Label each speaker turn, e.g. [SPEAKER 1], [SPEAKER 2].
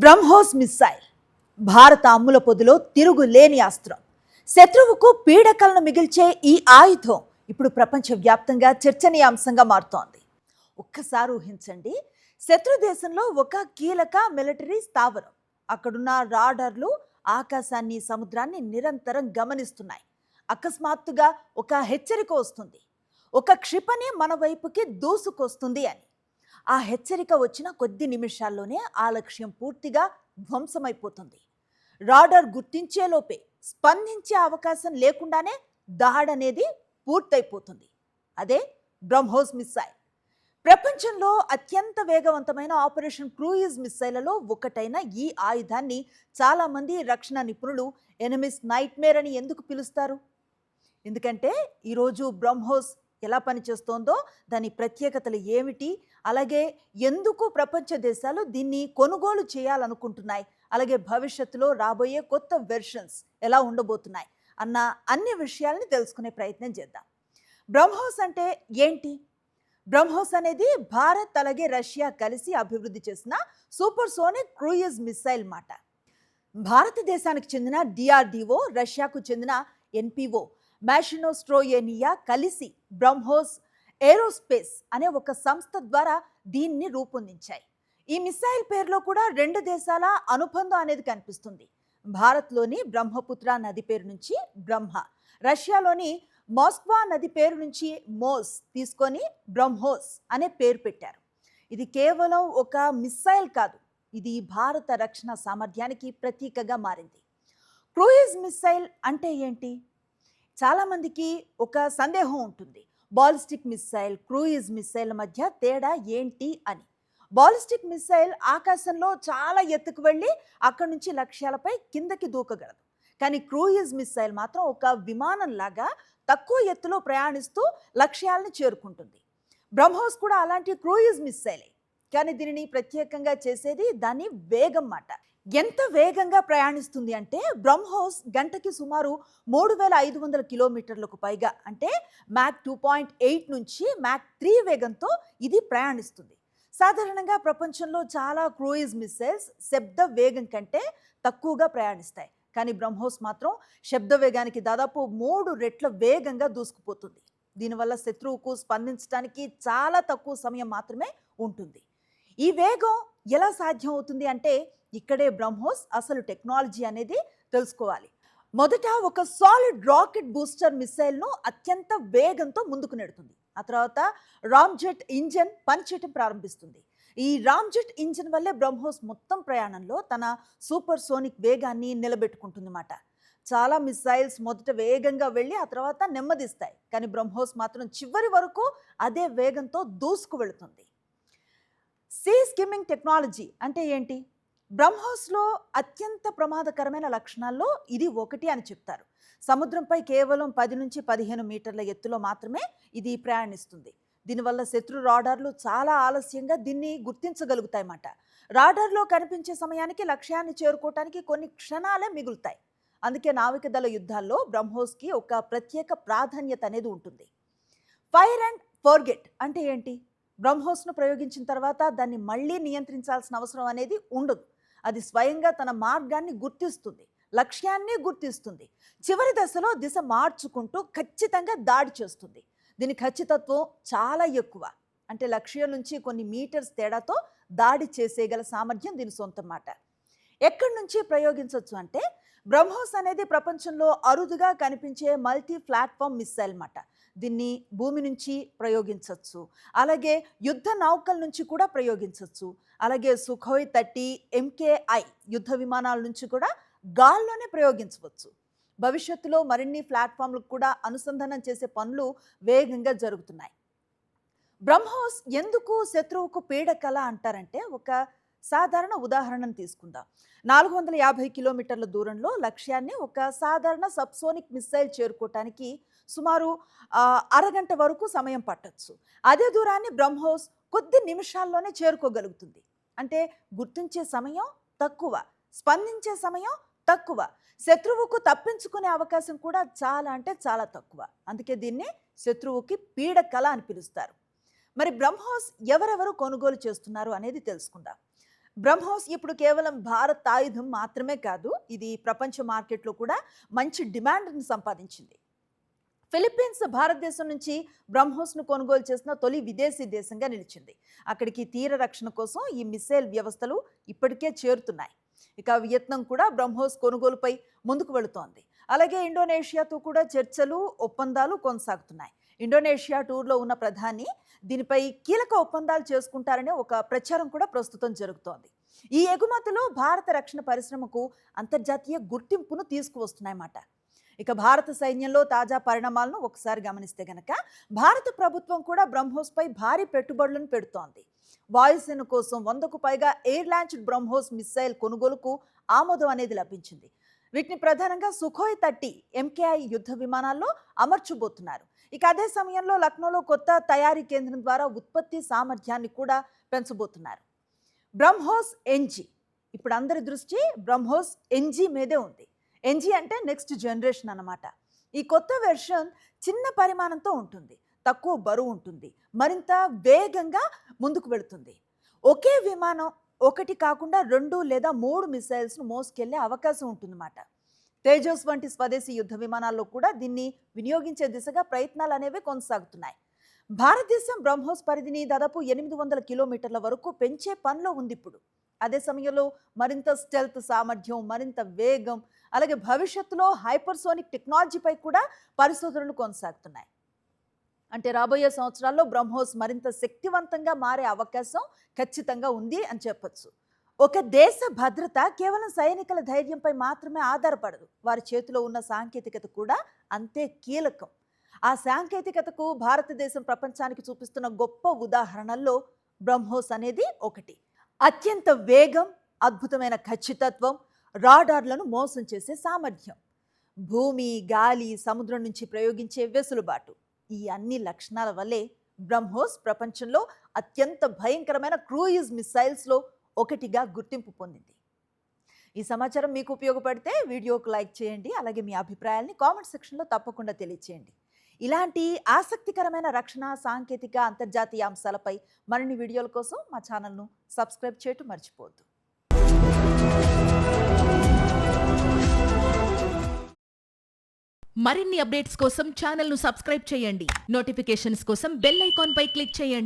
[SPEAKER 1] BrahMos missile భారత అమ్ముల పొదిలో తిరుగులేని అస్త్రం. శత్రువుకు పీడకలను మిగిల్చే ఈ ఆయుధం ఇప్పుడు ప్రపంచవ్యాప్తంగా చర్చనీయాంశంగా మారుతోంది. ఒక్కసారి ఊహించండి, శత్రు దేశంలో ఒక కీలక మిలిటరీ స్థావరం, అక్కడున్న రాడార్లు ఆకాశాన్ని సముద్రాన్ని నిరంతరం గమనిస్తున్నాయి. అకస్మాత్తుగా ఒక హెచ్చరిక వస్తుంది, ఒక క్షిపణి మన వైపుకి దూసుకొస్తుంది అని. ఆ హెచ్చరిక వచ్చిన కొద్ది నిమిషాల్లోనే ఆ లక్ష్యం పూర్తిగా ధ్వంసమైపోతుంది. రాడార్ గుర్తించేలోపే స్పందించే అవకాశం లేకుండానే దాడనేది పూర్తయిపోతుంది. అదే బ్రహ్మోస్ మిస్సైల్. ప్రపంచంలో అత్యంత వేగవంతమైన ఆపరేషన్ క్రూయిజ్ మిస్సైళ్లలో ఒకటైన ఈ ఆయుధాన్ని చాలామంది రక్షణ నిపుణులు ఎనిమిస్ నైట్మేర్ అని ఎందుకు పిలుస్తారు? ఎందుకంటే ఈరోజు బ్రహ్మోస్ ఎలా పనిచేస్తోందో, దాని ప్రత్యేకతలు ఏమిటి, అలాగే ఎందుకు ప్రపంచ దేశాలు దీన్ని కొనుగోలు చేయాలనుకుంటున్నాయి, అలాగే భవిష్యత్తులో రాబోయే కొత్త వెర్షన్స్ ఎలా ఉండబోతున్నాయి అన్న అన్ని విషయాల్ని తెలుసుకునే ప్రయత్నం చేద్దాం. బ్రహ్మోస్ అంటే ఏంటి? బ్రహ్మోస్ అనేది భారత్ అలాగే రష్యా కలిసి అభివృద్ధి చేసిన సూపర్ సోనిక్ క్రూయిజ్ మిస్సైల్ మాట. భారతదేశానికి చెందిన డిఆర్డిఓ, రష్యాకు చెందిన ఎన్పిఓ మ్యాషినోస్ట్రోయేనియా కలిసి బ్రహ్మోస్ ఏరోస్పేస్ అనే ఒక సంస్థ ద్వారా దీన్ని రూపొందించాయి. ఈ మిసైల్ పేరులో కూడా రెండు దేశాల అనుబంధం అనేది కనిపిస్తుంది. భారత్లోని బ్రహ్మపుత్ర నది పేరు నుంచి బ్రహ్మ, రష్యాలోని మాస్క్వా నది పేరు నుంచి మోస్ తీసుకొని బ్రహ్మోస్ అనే పేరు పెట్టారు. ఇది కేవలం ఒక మిసైల్ కాదు, ఇది భారత రక్షణ సామర్థ్యానికి ప్రతీకగా మారింది. క్రూయిజ్ మిసైల్ అంటే ఏంటి? చాలామందికి ఒక సందేహం ఉంటుంది, బాలిస్టిక్ మిసైల్ క్రూయిజ్ మిసైల్ మధ్య తేడా ఏంటి అని. బాలిస్టిక్ మిసైల్ ఆకాశంలో చాలా ఎత్తుకు వెళ్ళి అక్కడి నుంచి లక్ష్యాలపై కిందకి దూకగలదు. కానీ క్రూయిజ్ మిసైల్ మాత్రం ఒక విమానంలాగా తక్కువ ఎత్తులో ప్రయాణిస్తూ లక్ష్యాలను చేరుకుంటుంది. బ్రహ్మోస్ కూడా అలాంటి క్రూయిజ్ మిసైలే, కానీ దీనిని ప్రత్యేకంగా చేసేది దాని వేగం మాట. ఎంత వేగంగా ప్రయాణిస్తుంది అంటే బ్రహ్మోస్ గంటకి సుమారు 3500 కిలోమీటర్లకు పైగా, అంటే మ్యాక్ 2.8 నుంచి మ్యాక్ 3 వేగంతో ఇది ప్రయాణిస్తుంది. సాధారణంగా ప్రపంచంలో చాలా క్రూయిజ్ మిసైల్స్ శబ్ద వేగం కంటే తక్కువగా ప్రయాణిస్తాయి, కానీ బ్రహ్మోస్ మాత్రం శబ్ద వేగానికి దాదాపు 3 రెట్ల వేగంగా దూసుకుపోతుంది. దీనివల్ల శత్రువుకు స్పందించడానికి చాలా తక్కువ సమయం మాత్రమే ఉంటుంది. ఈ వేగం ఎలా సాధ్యం అవుతుంది అంటే ఇక్కడే బ్రహ్మోస్ అసలు టెక్నాలజీ అనేది తెలుసుకోవాలి. మొదట ఒక సాలిడ్ రాకెట్ బూస్టర్ మిసైల్ను అత్యంత వేగంతో ముందుకు నెడుతుంది. ఆ తర్వాత రామ్జెట్ ఇంజన్ పనిచేయటం ప్రారంభిస్తుంది. ఈ రామ్జెట్ ఇంజన్ వల్లే బ్రహ్మోస్ మొత్తం ప్రయాణంలో తన సూపర్ సోనిక్ వేగాన్ని నిలబెట్టుకుంటుందన్నమాట. చాలా మిసైల్స్ మొదట వేగంగా వెళ్ళి ఆ తర్వాత నెమ్మదిస్తాయి, కానీ బ్రహ్మోస్ మాత్రం చివరి వరకు అదే వేగంతో దూసుకు వెళుతుంది. సీ స్కిమ్మింగ్ టెక్నాలజీ అంటే ఏంటి? బ్రహ్మోస్లో అత్యంత ప్రమాదకరమైన లక్షణాల్లో ఇది ఒకటి అని చెప్తారు. సముద్రంపై కేవలం 10 నుంచి 15 మీటర్ల ఎత్తులో మాత్రమే ఇది ప్రయాణిస్తుంది. దీనివల్ల శత్రు రాడార్లు చాలా ఆలస్యంగా దీన్ని గుర్తించగలుగుతాయన్నమాట. రాడార్లో కనిపించే సమయానికి లక్ష్యాన్ని చేరుకోవటానికి కొన్ని క్షణాలే మిగులుతాయి. అందుకే నావికదళ యుద్ధాల్లో బ్రహ్మోస్కి ఒక ప్రత్యేక ప్రాధాన్యత అనేది ఉంటుంది. ఫైర్ అండ్ ఫోర్గెట్ అంటే ఏంటి? బ్రహ్మోస్ను ప్రయోగించిన తర్వాత దాన్ని మళ్ళీ నియంత్రించాల్సిన అవసరం అనేది ఉండదు. అది స్వయంగా తన మార్గాన్ని గుర్తిస్తుంది, లక్ష్యాన్ని గుర్తిస్తుంది. చివరి దశలో దిశ మార్చుకుంటూ ఖచ్చితంగా దాడి చేస్తుంది. దీని ఖచ్చితత్వం చాలా ఎక్కువ, అంటే లక్ష్యం నుంచి కొన్ని మీటర్స్ తేడాతో దాడి చేసేయగల సామర్థ్యం దీని సొంతం మాట. ఎక్కడి నుంచి ప్రయోగించవచ్చు అంటే బ్రహ్మోస్ అనేది ప్రపంచంలో అరుదుగా కనిపించే మల్టీ ప్లాట్ఫామ్ మిసైల్ మాట. దీన్ని భూమి నుంచి ప్రయోగించవచ్చు, అలాగే యుద్ధ నౌకల నుంచి కూడా ప్రయోగించవచ్చు, అలాగే సుఖోయ్ 30 MKI యుద్ధ విమానాల నుంచి కూడా గాల్లోనే ప్రయోగించవచ్చు. భవిష్యత్తులో మరిన్ని ప్లాట్ఫామ్లకు కూడా అనుసంధానం చేసే పనులు వేగంగా జరుగుతున్నాయి. బ్రహ్మోస్ ఎందుకు శత్రువుకు పీడకల అంటారంటే ఒక సాధారణ ఉదాహరణను తీసుకుందాం. 450 కిలోమీటర్ల దూరంలో లక్ష్యాన్ని ఒక సాధారణ సబ్సోనిక్ మిసైల్ చేరుకోవటానికి సుమారు అరగంట వరకు సమయం పట్టొచ్చు. అదే దూరాన్ని బ్రహ్మోస్ కొద్ది నిమిషాల్లోనే చేరుకోగలుగుతుంది. అంటే గుర్తించే సమయం తక్కువ, స్పందించే సమయం తక్కువ, శత్రువుకు తప్పించుకునే అవకాశం కూడా చాలా అంటే చాలా తక్కువ. అందుకే దీన్ని శత్రువుకి పీడకల అని పిలుస్తారు. మరి బ్రహ్మోస్ ఎవరెవరు కొనుగోలు చేస్తున్నారు అనేది తెలుసుకుందాం. బ్రహ్మోస్ ఇప్పుడు కేవలం భారత్ ఆయుధం మాత్రమే కాదు, ఇది ప్రపంచ మార్కెట్లో కూడా మంచి డిమాండ్ని సంపాదించింది. ఫిలిప్పీన్స్ భారతదేశం నుంచి బ్రహ్మోస్ను కొనుగోలు చేసిన తొలి విదేశీ దేశంగా నిలిచింది. అక్కడికి తీర రక్షణ కోసం ఈ మిసైల్ వ్యవస్థలు ఇప్పటికే చేరుతున్నాయి. ఇక వియత్నాం కూడా బ్రహ్మోస్ కొనుగోలుపై ముందుకు వెళుతోంది. అలాగే ఇండోనేషియాతో కూడా చర్చలు, ఒప్పందాలు కొనసాగుతున్నాయి. ఇండోనేషియా టూర్లో ఉన్న ప్రధాని దీనిపై కీలక ఒప్పందాలు చేసుకుంటారనే ఒక ప్రచారం కూడా ప్రస్తుతం జరుగుతోంది. ఈ ఎగుమతులు భారత రక్షణ పరిశ్రమకు అంతర్జాతీయ గుర్తింపును తీసుకువస్తున్నాయన్నమాట. ఇక భారత సైన్యంలో తాజా పరిణామాలను ఒకసారి గమనిస్తే గనక భారత ప్రభుత్వం కూడా బ్రహ్మోస్పై భారీ పెట్టుబడులను పెడుతోంది. వాయుసేన కోసం 100కు పైగా ఎయిర్ లాంచ్డ్ బ్రహ్మోస్ మిసైల్ కొనుగోలుకు ఆమోదం అనేది లభించింది. వీటిని ప్రధానంగా సుఖోయ్ 30 MKI యుద్ధ విమానాల్లో అమర్చబోతున్నారు. ఇక అదే సమయంలో లక్నోలో కొత్త తయారీ కేంద్రం ద్వారా ఉత్పత్తి సామర్థ్యాన్ని కూడా పెంచబోతున్నారు. బ్రహ్మోస్ NG, ఇప్పుడు అందరి దృష్టి బ్రహ్మోస్ NG మీదే ఉంది. NG అంటే నెక్స్ట్ జనరేషన్ అన్నమాట. ఈ కొత్త వెర్షన్ చిన్న పరిమాణంతో ఉంటుంది, తక్కువ బరువు ఉంటుంది, మరింత వేగంగా ముందుకు వెళుతుంది. ఒకే విమానం ఒకటి కాకుండా 2 లేదా 3 మిసైల్స్ను మోసుకెళ్లే అవకాశం ఉంటుందన్నమాట. తేజస్ వంటి స్వదేశీ యుద్ధ విమానాల్లో కూడా దీన్ని వినియోగించే దిశగా ప్రయత్నాలు అనేవి కొనసాగుతున్నాయి. భారతదేశం బ్రహ్మోస్ పరిధిని దాదాపు 800 కిలోమీటర్ల వరకు పెంచే పనిలో ఉంది ఇప్పుడు. అదే సమయంలో మరింత స్టెల్త్ సామర్థ్యం, మరింత వేగం, అలాగే భవిష్యత్తులో హైపర్సోనిక్ టెక్నాలజీపై కూడా పరిశోధనలు కొనసాగుతున్నాయి. అంటే రాబోయే సంవత్సరాల్లో బ్రహ్మోస్ మరింత శక్తివంతంగా మారే అవకాశం ఖచ్చితంగా ఉంది అని చెప్పొచ్చు. ఒక దేశ భద్రత కేవలం సైనికుల ధైర్యంపై మాత్రమే ఆధారపడదు, వారి చేతిలో ఉన్న సాంకేతికత కూడా అంతే కీలకం. ఆ సాంకేతికతకు భారతదేశం ప్రపంచానికి చూపిస్తున్న గొప్ప ఉదాహరణల్లో బ్రహ్మోస్ అనేది ఒకటి. అత్యంత వేగం, అద్భుతమైన ఖచ్చితత్వం, రాడార్లను మోసం చేసే సామర్థ్యం, భూమి, గాలి, సముద్రం నుంచి ప్రయోగించే వెసులుబాటు, ఈ అన్ని లక్షణాల వల్లే బ్రహ్మోస్ ప్రపంచంలో అత్యంత భయంకరమైన క్రూయిజ్ మిసైల్స్లో ఒకటిగా గుర్తింపు పొందింది. ఈ సమాచారం మీకు ఉపయోగపడితే వీడియోకు లైక్ చేయండి. అలాగే మీ అభిప్రాయాల్ని కామెంట్ సెక్షన్లో తప్పకుండా తెలియచేయండి. ఇలాంటి ఆసక్తికరమైన రక్షణ, సాంకేతిక, అంతర్జాతీయ అంశాలపై మరిన్ని వీడియోల కోసం మా ఛానల్ను సబ్స్క్రైబ్ చేయటం మర్చిపోవద్దు.
[SPEAKER 2] మరిన్ని అప్డేట్స్ కోసం ఛానల్ను సబ్స్క్రైబ్ చేయండి. నోటిఫికేషన్స్ కోసం బెల్ ఐకాన్ పై క్లిక్ చేయండి.